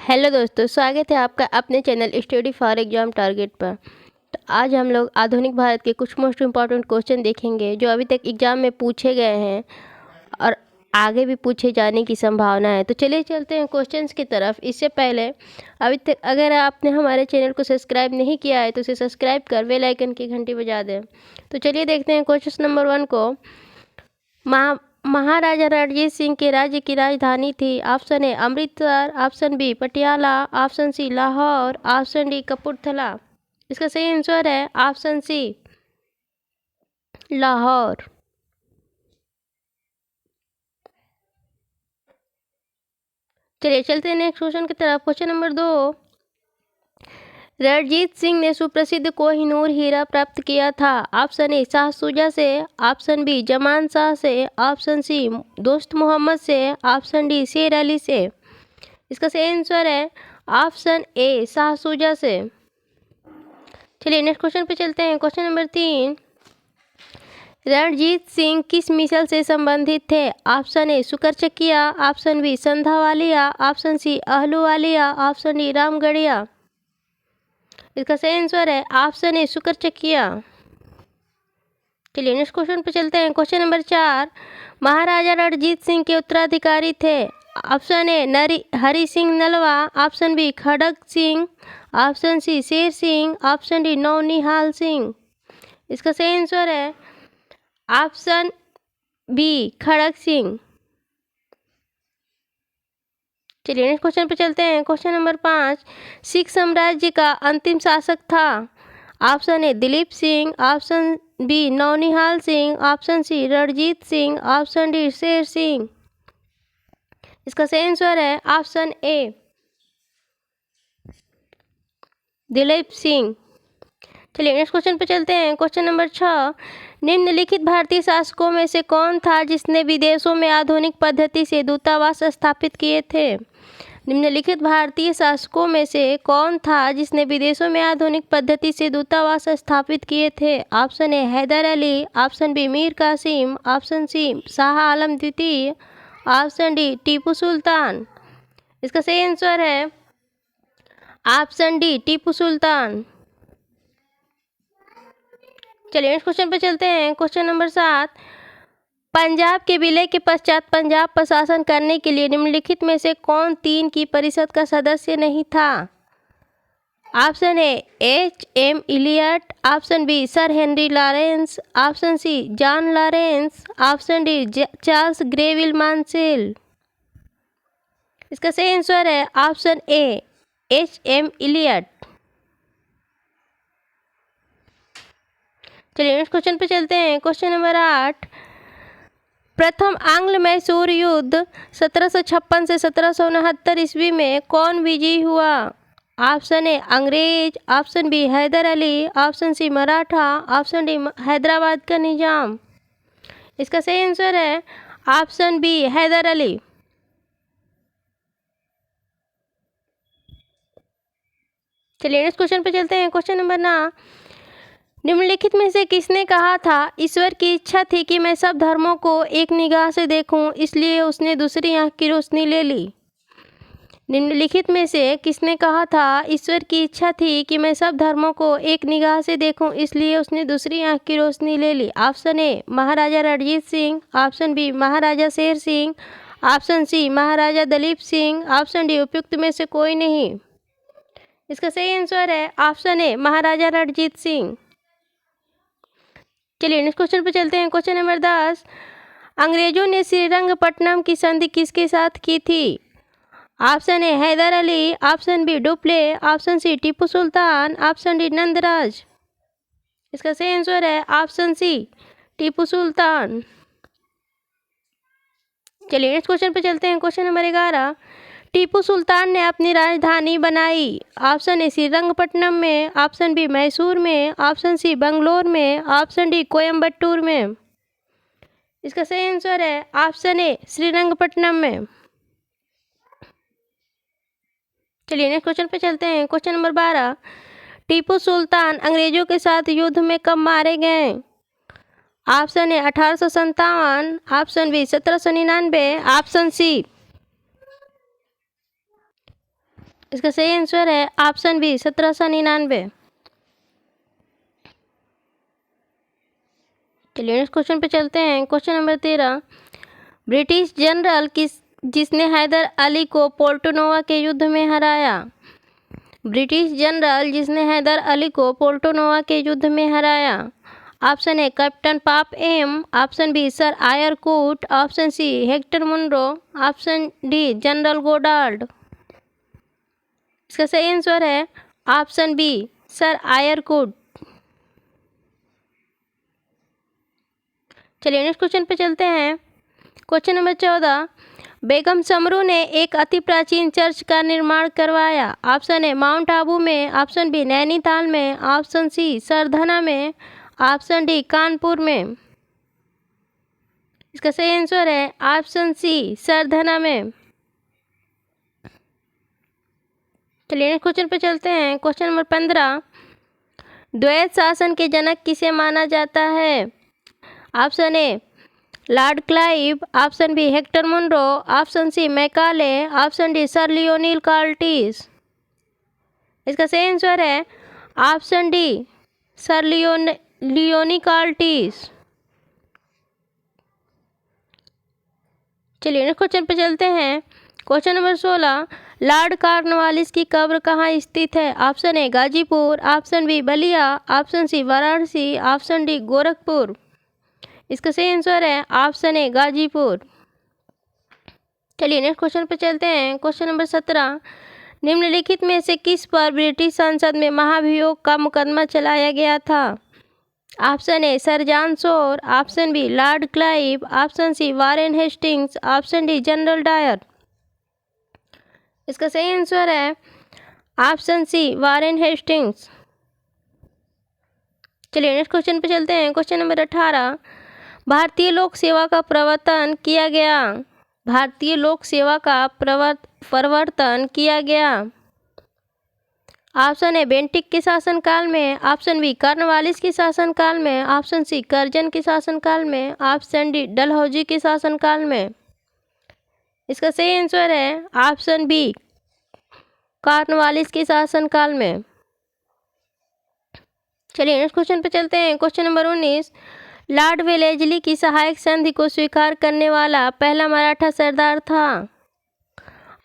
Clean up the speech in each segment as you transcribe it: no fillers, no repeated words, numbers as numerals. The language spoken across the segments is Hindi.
हेलो दोस्तों, स्वागत है आपका अपने channel study for exam target पर। तो आज हम लोग आधुनिक भारत के कुछ मोस्ट इम्पॉर्टेंट क्वेश्चन देखेंगे जो अभी तक एग्जाम में पूछे गए हैं और आगे भी पूछे जाने की संभावना है। तो चलिए चलते हैं क्वेश्चंस की तरफ। इससे पहले अभी तक अगर आपने हमारे चैनल को सब्सक्राइब नहीं किया है तो उसे सब्सक्राइब कर बेल आइकन की घंटी बजा दें। तो चलिए देखते हैं क्वेश्चन नंबर 1 को। महाराजा रणजीत सिंह के राज्य की राजधानी थी। Option A Amritsar, option B Patiala, option C Lahore, option D Kapurthala. इसका सही आंसर है ऑप्शन सी लाहौर। चलिए चलते हैं नेक्स्ट क्वेश्चन की तरफ। Question number 2। रणजीत सिंह ने सुप्रसिद्ध कोहिनूर हीरा प्राप्त किया था। ऑप्शन ए शाह शुजा से, ऑप्शन बी जमान शाह से, ऑप्शन सी दोस्त मोहम्मद से, ऑप्शन डी शेर अली से। इसका सही आंसर है ऑप्शन ए शाह शुजा से। चलिए नेक्स्ट क्वेश्चन पे चलते हैं। Question number 3। रणजीत सिंह किस मिसल से संबंधित थे? Option A Sukerchakia, option B Sandhawalia, option C Ahluwalia, option D Ramgarhia. इसका सही आंसर है ऑप्शन ए सुकरचकिया। चलिए नेक्स्ट क्वेश्चन पे चलते हैं। Question number 4। महाराजा रणजीत सिंह के उत्तराधिकारी थे। Option A Hari Singh Nalwa, option B Kharak Singh, option C Sher Singh, option D Naunihal Singh. इसका सही आंसर है ऑप्शन बी खड़ग सिंह। चलिए नेक्स्ट क्वेश्चन पे चलते हैं। Question number 5। सिख साम्राज्य का अंतिम शासक था। Option A Dilip Singh, option B Naunihal Singh, option C Ranjit Singh, option D Sher Singh. इसका सही आंसर है ऑप्शन ए दिलीप सिंह। चलिए नेक्स्ट क्वेश्चन पे चलते हैं। Question number 6। निम्नलिखित भारतीय शासकों में से कौन था जिसने विदेशों में आधुनिक पद्धति से दूतावास स्थापित किए थे? निम्नलिखित भारतीय शासकों में से कौन था जिसने विदेशों में आधुनिक पद्धति से दूतावास स्थापित किए थे? Option A Haider Ali, option B Mir Qasim, option C Shah Alam द्वितीय, ऑप्शन डी टीपू सुल्तान। इसका सही आंसर है ऑप्शन डी टीपू सुल्तान। चलिए नेक्स्ट क्वेश्चन पे चलते हैं। Question number 7। पंजाब के विलय के पश्चात पंजाब पर शासन करने के लिए निम्नलिखित में से कौन 3 की परिषद का सदस्य नहीं था? Option A H M. Elliot, option B sir Henry Lawrence, option C John Lawrence, option D Charles Greville Marshall. इसका सही आंसर है ऑप्शन ए एच.एम. इलियट। चलिए नेक्स्ट क्वेश्चन पे चलते हैं। Question number 8। प्रथम आंग्ल मैसूर युद्ध 1756 से 1769 ईस्वी में कौन विजयी हुआ? ऑप्शन ए अंग्रेज, option B Hyder Ali, option C Maratha, option D Hyderabad का निजाम। इसका सही आंसर है ऑप्शन बी हैदर अली। चलिए नेक्स्ट क्वेश्चन पे चलते हैं। Question number 9। निम्नलिखित में से किसने कहा था ईश्वर की इच्छा थी कि मैं सब धर्मों को एक निगाह से देखूं, इसलिए उसने दूसरी आंख की रोशनी ले ली? निम्नलिखित में से किसने कहा था ईश्वर की इच्छा थी कि मैं सब धर्मों को एक निगाह से देखूं, इसलिए उसने दूसरी आंख की रोशनी ले ली? Option A Maharaja Ranjit Singh, option B Maharaja Sher Singh, option C Maharaja Dalip Singh, option D उपयुक्त में से कोई नहीं। इसका सही आंसर है ऑप्शन ए महाराजा रणजीत सिंह। चलिए नेक्स्ट क्वेश्चन पे चलते हैं। Question number 10। अंग्रेजों ने श्रीरंगपट्टनम की संधि किसके साथ की थी? Option A Haider Ali, option B Dupleix, option C Tipu Sultan, option D Nandraj. इसका सही आंसर है ऑप्शन सी टीपू सुल्तान। चलिए नेक्स्ट क्वेश्चन पे चलते हैं। Question number 11। टीपू सुल्तान ने अपनी राजधानी बनाई। ऑप्शन ए श्रीरंगपट्टनम में, ऑप्शन बी मैसूर में, ऑप्शन सी बंगलोर में, ऑप्शन डी कोयम्बटूर में। इसका सही आंसर है ऑप्शन ए श्रीरंगपट्टनम में। चलिए नेक्स्ट क्वेश्चन पे चलते हैं। Question number 12। टीपू सुल्तान अंग्रेजों के साथ युद्ध में कब मारे गए? Option A 1857, option B 1799, option C इसका सही आंसर है ऑप्शन बी 1799। चलिए नेक्स्ट क्वेश्चन पे चलते हैं। क्वेश्चन नंबर 13, ब्रिटिश जनरल जिसने हैदर अली को पोर्टो नोवा के युद्ध में हराया। ब्रिटिश जनरल जिसने हैदर अली को पोर्टो नोवा के युद्ध में हराया। Option A captain Popham, option B sir Eyre Coote, option C Hector Munro, option D general Goddard. इसका सही आंसर है ऑप्शन बी सर आयर कूट। चलिए नेक्स्ट क्वेश्चन पे चलते हैं। क्वेश्चन नंबर 14, बेगम समरू ने एक अति प्राचीन चर्च का निर्माण करवाया। ऑप्शन ए माउंट आबू में, ऑप्शन बी नैनीताल में, ऑप्शन सी सरधना में, ऑप्शन डी कानपुर में। इसका सही आंसर है ऑप्शन सी सरधना में। चलिए नेक्स्ट क्वेश्चन पे चलते हैं। क्वेश्चन नंबर 15, द्वैत शासन के जनक किसे माना जाता है। Option A Lord Clive, option B Hector Munro, option C Macaulay, option D sir Lionel Curtis. इसका सही आंसर है option D sir Lionel Curtis. चलिए नेक्स्ट क्वेश्चन पे चलते हैं। क्वेश्चन नंबर 16, लॉर्ड कॉर्नवालिस की कब्र कहाँ स्थित है। Option A Ghazipur, option B Ballia, option C Varanasi, option D Gorakhpur. इसका सही आंसर है ऑप्शन ए गाजीपुर। चलिए नेक्स्ट क्वेश्चन पे चलते हैं। क्वेश्चन नंबर 17, निम्नलिखित में से किस पर ब्रिटिश संसद में महाभियोग का मुकदमा चलाया गया था। Option A sir John Shore, option B lord Clive, option C Warren Hastings, option D general Dyer. इसका सही आंसर है ऑप्शन सी वारेन हेस्टिंग्स। चलिए नेक्स्ट क्वेश्चन पे चलते हैं। क्वेश्चन नंबर 18, भारतीय लोक सेवा का प्रवर्तन किया गया। भारतीय लोक सेवा का प्रवर्तन किया गया। ऑप्शन ए बेंटिक के शासनकाल में, ऑप्शन बी कॉर्नवालिस के शासनकाल में, ऑप्शन सी कर्जन के शासनकाल में, ऑप्शन डी डलहौजी के शासनकाल में। इसका सही आंसर है ऑप्शन बी कॉर्नवालिस के शासनकाल में। चलिए नेक्स्ट क्वेश्चन पे चलते हैं। क्वेश्चन नंबर 19, लॉर्ड वेलेजली की सहायक संधि को स्वीकार करने वाला पहला मराठा सरदार था।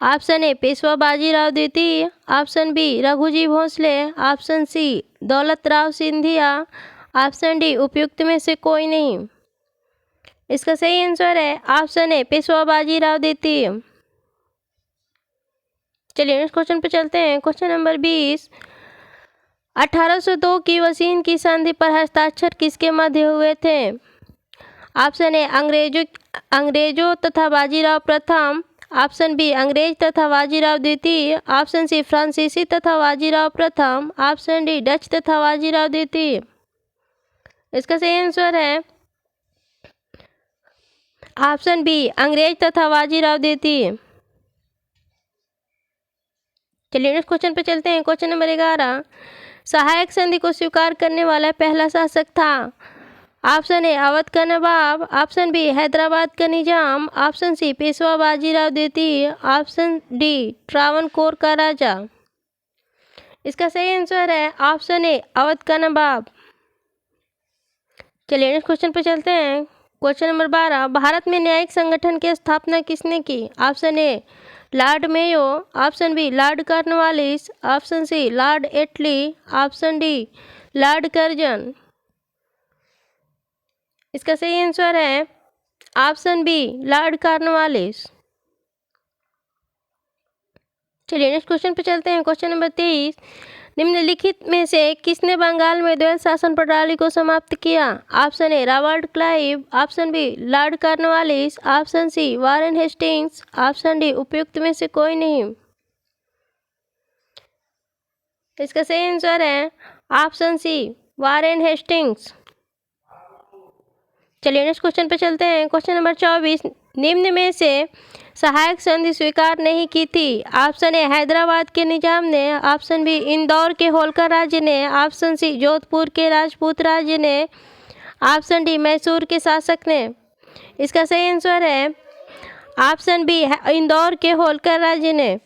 ऑप्शन ए पेशवा बाजीराव द्वितीय, option B Raghuji Bhonsle, option C Daulatrao Scindia, option D उपयुक्त में से कोई नहीं। इसका सही आंसर है ऑप्शन ए पेशवा बाजीराव द्वितीय। चलिए नेक्स्ट क्वेश्चन पे चलते हैं। क्वेश्चन नंबर 20, 1802 की वसीन की संधि पर हस्ताक्षर किसके मध्य हुए थे। ऑप्शन ए अंग्रेजों तथा बाजीराव प्रथम, ऑप्शन बी अंग्रेज तथा बाजीराव द्वितीय, ऑप्शन सी फ्रांसीसी तथा बाजीराव प्रथम, ऑप्शन डी डच तथा बाजीराव द्वितीय। इसका सही आंसर है ऑप्शन बी अंग्रेज तथा बाजीराव द्वितीय। चलिए नेक्स्ट क्वेश्चन पे चलते हैं। क्वेश्चन नंबर 11, सहायक संधि को स्वीकार करने वाला पहला शासक था। ऑप्शन ए अवध का नवाब, ऑप्शन बी हैदराबाद का निजाम, ऑप्शन सी पेशवा बाजीराव द्वितीय, ऑप्शन डी ट्रावनकोर का राजा। इसका सही आंसर है ऑप्शन ए अवध का नवाब। चलिए नेक्स्ट क्वेश्चन पे चलते हैं। क्वेश्चन नंबर 12, भारत में न्यायिक संगठन की स्थापना किसने की। Option A lord Mayo, option B lord Cornwallis, option C lord Attlee, option D lord Curzon. इसका सही आंसर है ऑप्शन बी लॉर्ड कॉर्नवालिस। चलिए नेक्स्ट क्वेश्चन पे चलते हैं। क्वेश्चन नंबर 23, निम्नलिखित में से किसने बंगाल में द्वैत शासन प्रणाली को समाप्त किया। Option A Robert Clive, option B lord Cornwallis, option C Warren Hastings, option D उपयुक्त में से कोई नहीं। इसका सही आंसर है ऑप्शन सी वारेन हेस्टिंग्स। चलिए नेक्स्ट क्वेश्चन पे चलते हैं। क्वेश्चन नंबर 24, निम्न में से सहायक संधि स्वीकार नहीं की थी। ऑप्शन ए हैदराबाद के निजाम ने, ऑप्शन बी इंदौर के होलकर राज्य ने, ऑप्शन सी जोधपुर के राजपूत राज्य ने, ऑप्शन डी मैसूर के शासक ने। इसका सही आंसर है ऑप्शन बी इंदौर के होलकर राज्य ने।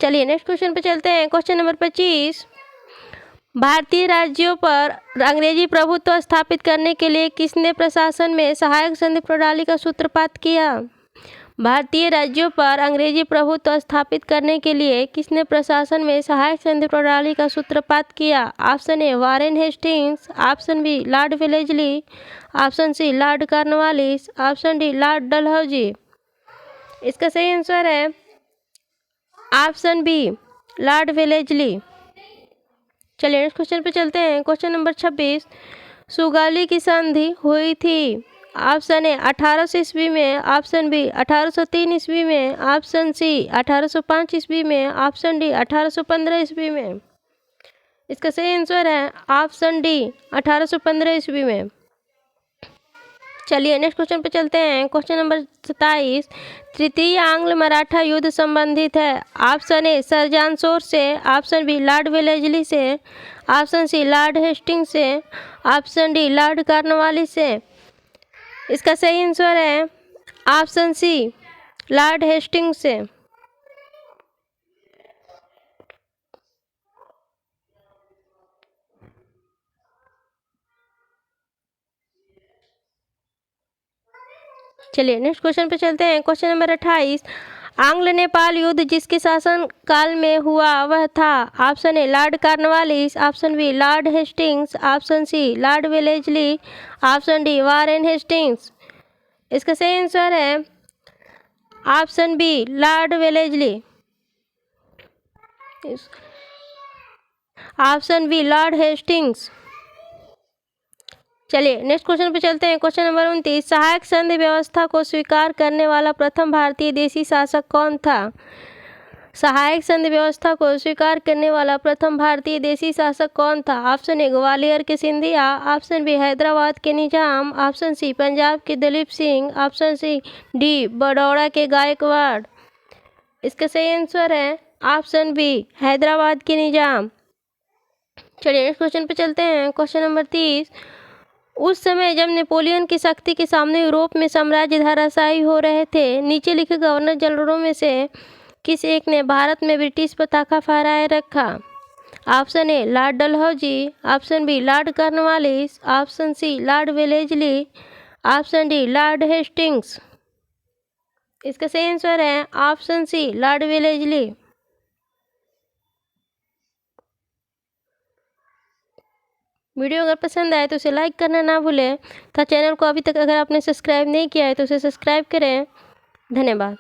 चलिए नेक्स्ट क्वेश्चन पे चलते हैं। क्वेश्चन नंबर 25, भारतीय राज्यों पर अंग्रेजी प्रभुत्व स्थापित करने के लिए किसने प्रशासन में सहायक संधि प्रणाली का सूत्रपात किया? भारतीय राज्यों पर अंग्रेजी प्रभुत्व स्थापित करने के लिए किसने प्रशासन में सहायक संधि प्रणाली का सूत्रपात किया? Option A Warren Hastings, option B lord Wellesley, option C lord Cornwallis, option D lord Dalhousie. इसका सही आंसर है ऑप्शन बी लॉर्ड वेलेस्ली। चलिए नेक्स्ट क्वेश्चन पे चलते हैं। क्वेश्चन नंबर 26, सुगाली की संधि हुई थी? ऑप्शन ए 1800 ईस्वी में, ऑप्शन बी 1803 ईस्वी में, ऑप्शन सी 1805 ईस्वी में, ऑप्शन डी 1815 ईस्वी में। इसका सही आंसर है ऑप्शन डी 1815 ईस्वी में। चलिए नेक्स्ट क्वेश्चन पे चलते हैं। क्वेश्चन नंबर 27, तृतीय आंग्ल मराठा युद्ध संबंधित है? ऑप्शन ए सर जॉन शोर से, ऑप्शन बी लॉर्ड वेलेस्ली से, ऑप्शन सी लॉर्ड हेस्टिंग्स से, ऑप्शन डी लॉर्ड कॉर्नवालिस से। इसका सही आंसर है ऑप्शन सी लॉर्ड हेस्टिंग्स से। चलिए नेक्स्ट क्वेश्चन पे चलते हैं। क्वेश्चन नंबर 28, आंग्ल नेपाल युद्ध जिसके शासन काल में हुआ वह था? Option A lord Cornwallis, option B lord Hastings, option C lord Wellesley, option D Warren Hastings. इसका सही आंसर है option B lord Wellesley. Option B lord Hastings. चलिए नेक्स्ट क्वेश्चन पे चलते हैं। क्वेश्चन नंबर 29, सहायक संधि व्यवस्था को स्वीकार करने वाला प्रथम भारतीय देशी शासक कौन था? सहायक संधि व्यवस्था को स्वीकार करने वाला प्रथम भारतीय देशी शासक कौन था? ऑप्शन ए ग्वालियर के सिंधिया, ऑप्शन बी हैदराबाद के निजाम, ऑप्शन सी पंजाब के Duleep Singh, option C D Baroda के गायकवाड़। इसका सही आंसर है ऑप्शन बी हैदराबाद के निजाम। चलिए नेक्स्ट क्वेश्चन पे चलते हैं। क्वेश्चन नंबर 30, उस समय जब नेपोलियन की शक्ति के सामने यूरोप में साम्राज्य धराशायी हो रहे थे, नीचे लिखे गवर्नर जनरलों में से किस एक ने भारत में ब्रिटिश पताका फहराए रखा? Option A lord Dalhousie, option B lord Cornwallis, option C lord Wellesley, option D lord Hastings. इसका सही आंसर है option C lord Wellesley. Video अगर पसंद आए तो उसे लाइक करना ना भूलें तथा चैनल को अभी तक अगर आपने सब्सक्राइब नहीं किया है तो उसे सब्सक्राइब करें। धन्यवाद।